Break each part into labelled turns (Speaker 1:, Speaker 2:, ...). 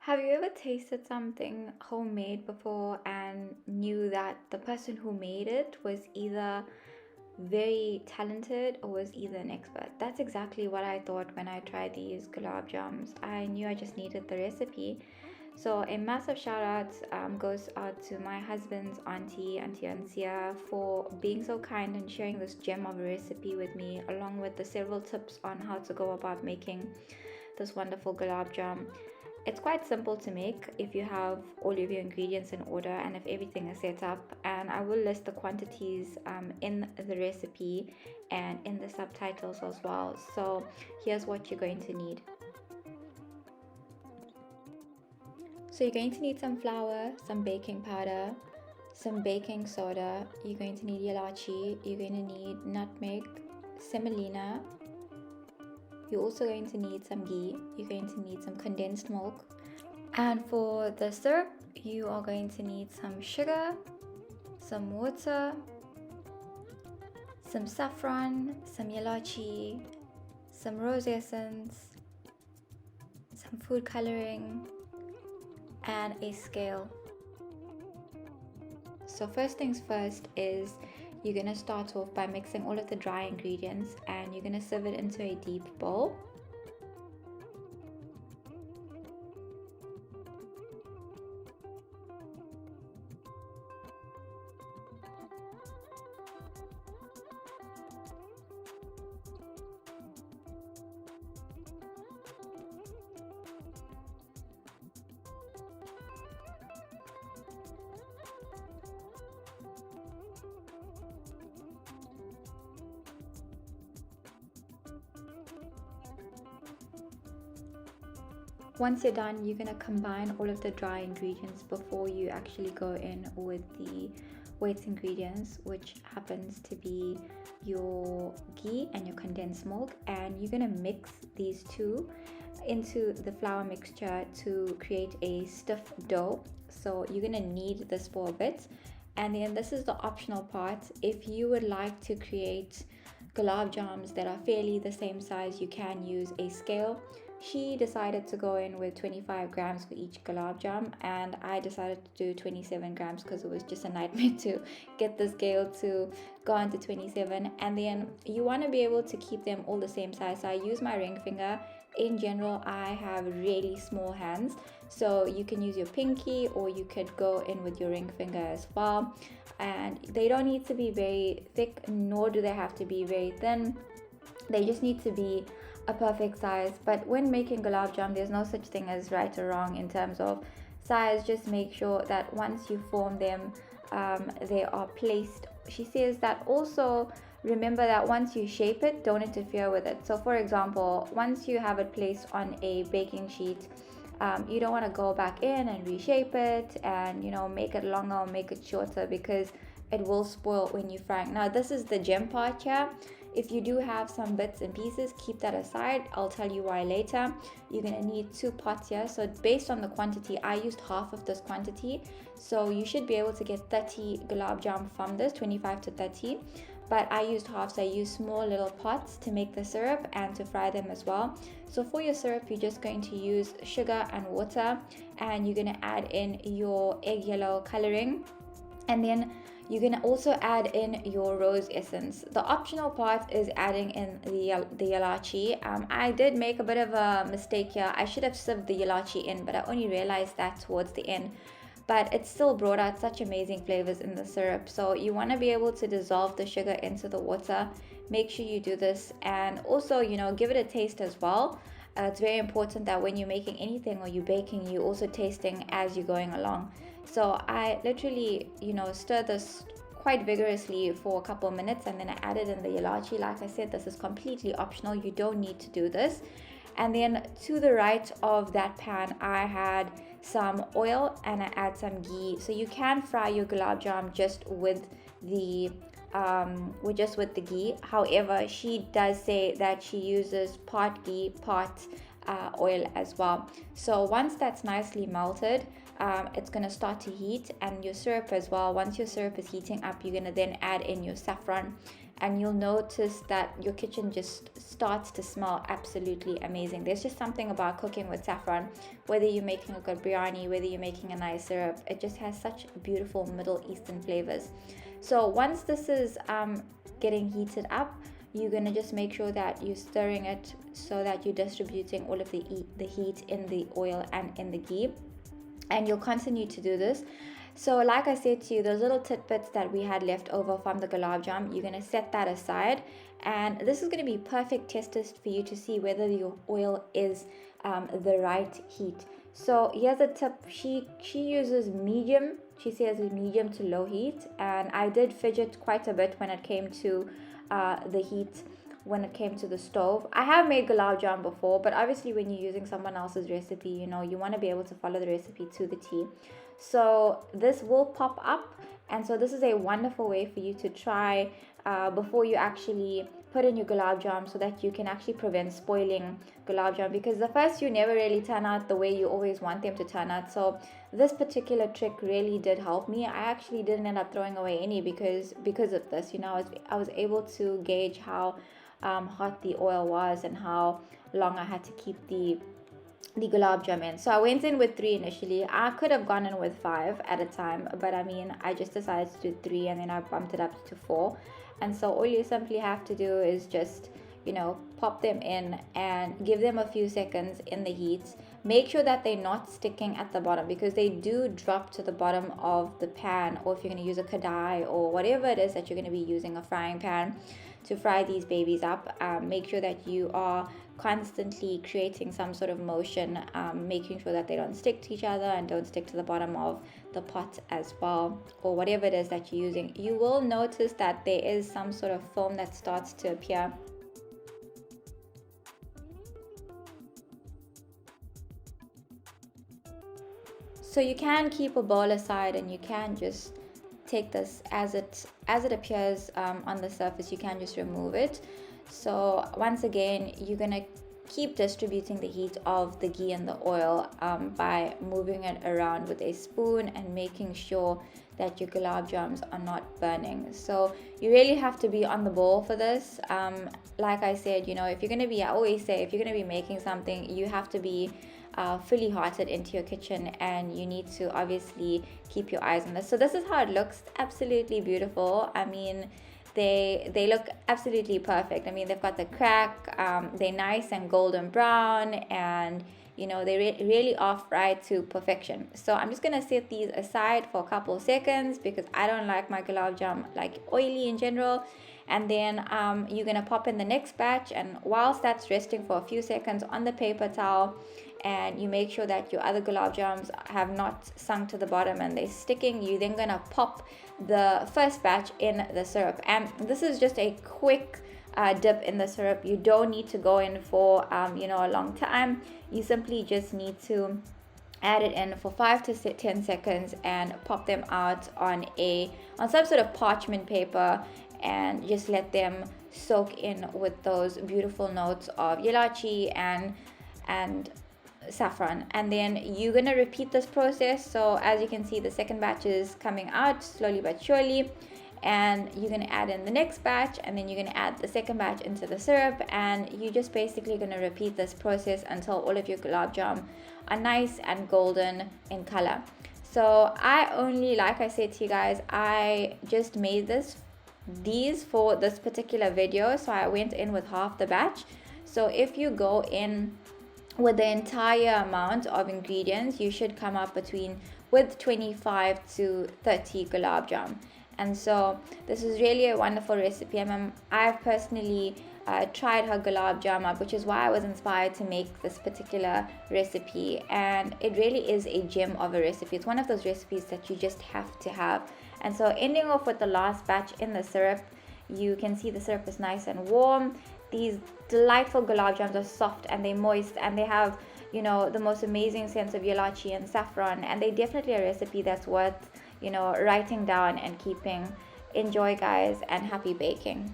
Speaker 1: Have you ever tasted something homemade before and knew that the person who made it was either very talented or was either an expert? That's exactly what I thought when I tried these gulab jams. I knew I just needed the recipe. So a massive shout out goes out to my husband's auntie Anasuyah, for being so kind and sharing this gem of a recipe with me, along with the several tips on how to go about making this wonderful gulab jam. It's quite simple to make if you have all of your ingredients in order and if everything is set up, and I will list the quantities in the recipe and in the subtitles as well. So here's what you're going to need. So you're going to need some flour, some baking powder, some baking soda, you're going to need elachi, you're going to need nutmeg, semolina. You're also going to need some ghee, you're going to need some condensed milk. And for the syrup, you are going to need some sugar, some water, some saffron, some elachi, some rose essence, some food coloring, and a scale. So first things first is you're going to start off by mixing all of the dry ingredients and you're going to sieve it into a deep bowl. Once you're done, you're going to combine all of the dry ingredients before you actually go in with the wet ingredients, which happens to be your ghee and your condensed milk, and you're going to mix these two into the flour mixture to create a stiff dough. So you're going to knead this for a bit, and then this is the optional part. If you would like to create gulab jams that are fairly the same size, you can use a scale. She decided to go in with 25 grams for each gulab jam, and I decided to do 27 grams because it was just a nightmare to get the scale to go on to 27. And then you want to be able to keep them all the same size. So I use my ring finger. In general, I have really small hands, so you can use your pinky or you could go in with your ring finger as well. And they don't need to be very thick, nor do they have to be very thin. They just need to be a perfect size. But when making gulab jam, there's no such thing as right or wrong in terms of size. Just make sure that once you form them, they are placed. She says that also remember that once you shape it, don't interfere with it. So for example, once you have it placed on a baking sheet, you don't want to go back in and reshape it and make it longer or make it shorter, because it will spoil when you fry. Now this is the gem part here. If you do have some bits and pieces, keep that aside. I'll tell you why later. You're going to need 2 pots here. So based on the quantity, I used half of this quantity. So you should be able to get 30 gulab jam from this, 25 to 30. But I used half, so I used small little pots to make the syrup and to fry them as well. So for your syrup, you're just going to use sugar and water, and you're going to add in your egg yellow coloring, and then you're going to also add in your rose essence. The optional part is adding in the elachi. I did make a bit of a mistake here. I should have sieved the elachi in, but I only realized that towards the end. But it still brought out such amazing flavors in the syrup. So you want to be able to dissolve the sugar into the water. Make sure you do this, and also give it a taste as well. It's very important that when you're making anything or you're baking, you're also tasting as you're going along. So I literally stir this quite vigorously for a couple of minutes, and then I added in the elachi. Like I said, this is completely optional. You don't need to do this. And then to the right of that pan, I had some oil and I add some ghee. So you can fry your gulab jam just with the ghee. However, she does say that she uses part ghee, part oil as well. So once that's nicely melted, it's going to start to heat, and your syrup as well. Once your syrup is heating up, you're going to then add in your saffron, and you'll notice that your kitchen just starts to smell absolutely amazing. There's just something about cooking with saffron, whether you're making a good biryani, whether you're making a nice syrup, it just has such beautiful Middle Eastern flavors. So once this is getting heated up, you're gonna just make sure that you're stirring it so that you're distributing all of the heat in the oil and in the ghee, and you'll continue to do this. So like I said to you, those little tidbits that we had left over from the gulab jam, you're going to set that aside, and this is going to be perfect test test for you to see whether your oil is the right heat. So here's a tip. She uses medium. She says medium to low heat, and I did fidget quite a bit when it came to the heat, when it came to the stove. I have made gulab jam before, but obviously when you're using someone else's recipe, you know, you want to be able to follow the recipe to the T. So this will pop up, and so this is a wonderful way for you to try before you actually put in your gulab jam, so that you can actually prevent spoiling gulab jam, because the first few never really turn out the way you always want them to turn out. So this particular trick really did help me. I actually didn't end up throwing away any because of this. You know, I was able to gauge how hot the oil was and how long I had to keep the gulab jam in. So I went in with 3 initially. I could have gone in with 5 at a time, but I mean, I just decided to do 3, and then I bumped it up to 4. And so all you simply have to do is just, you know, pop them in and give them a few seconds in the heat. Make sure that they're not sticking at the bottom, because they do drop to the bottom of the pan, or if you're going to use a kadai or whatever it is that you're going to be using, a frying pan, to fry these babies up. Make sure that you are constantly creating some sort of motion, making sure that they don't stick to each other and don't stick to the bottom of the pot as well, or whatever it is that you're using. You will notice that there is some sort of foam that starts to appear. So you can keep a bowl aside, and you can just take this as it appears on the surface. You can just remove it. So once again, you're gonna keep distributing the heat of the ghee and the oil by moving it around with a spoon and making sure that your gulab jams are not burning. So you really have to be on the ball for this. Like I said, you know, if you're gonna be, I always say, if you're gonna be making something, you have to be fully hearted into your kitchen, and you need to obviously keep your eyes on this. So this is how it looks. Absolutely beautiful. I mean, they look absolutely perfect. I mean, they've got the crack, they're nice and golden brown, and you know, they really are fried to perfection. So I'm just gonna set these aside for a couple seconds, because I don't like my gulab jam like oily in general. And then you're gonna pop in the next batch, and whilst that's resting for a few seconds on the paper towel, and you make sure that your other gulab jams have not sunk to the bottom and they're sticking, you're then gonna pop the first batch in the syrup. And this is just a quick dip in the syrup. You don't need to go in for you know, a long time. You simply just need to add it in for 5 to 10 seconds and pop them out on some sort of parchment paper, and just let them soak in with those beautiful notes of elachi and saffron. And then you're gonna repeat this process. So as you can see, the second batch is coming out slowly but surely, and you're gonna add in the next batch, and then you're gonna add the second batch into the syrup, and you're just basically gonna repeat this process until all of your gulab jam are nice and golden in color. So I only, like I said to you guys, I just made these for this particular video, so I went in with half the batch. So if you go in with the entire amount of ingredients, you should come up with 25 to 30 gulab jam. And so this is really a wonderful recipe. I've personally tried her gulab jam up, which is why I was inspired to make this particular recipe, and it really is a gem of a recipe. It's one of those recipes that you just have to have. And so ending off with the last batch in the syrup, you can see the syrup is nice and warm. These delightful gulab jams are soft and they're moist, and they have, you know, the most amazing sense of elachi and saffron, and they're definitely a recipe that's worth, you know, writing down and keeping. Enjoy, guys, and happy baking.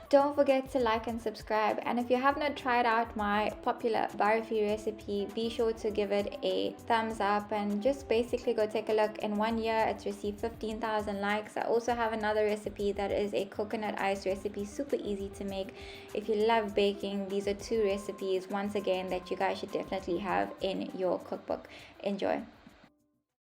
Speaker 1: Don't forget to like and subscribe, and if you have not tried out my popular barfi recipe, be sure to give it a thumbs up and just basically go take a look. In 1 year it's received 15,000 likes. I also have another recipe that is a coconut ice recipe, super easy to make. If you love baking, these are 2 recipes once again that you guys should definitely have in your cookbook. Enjoy.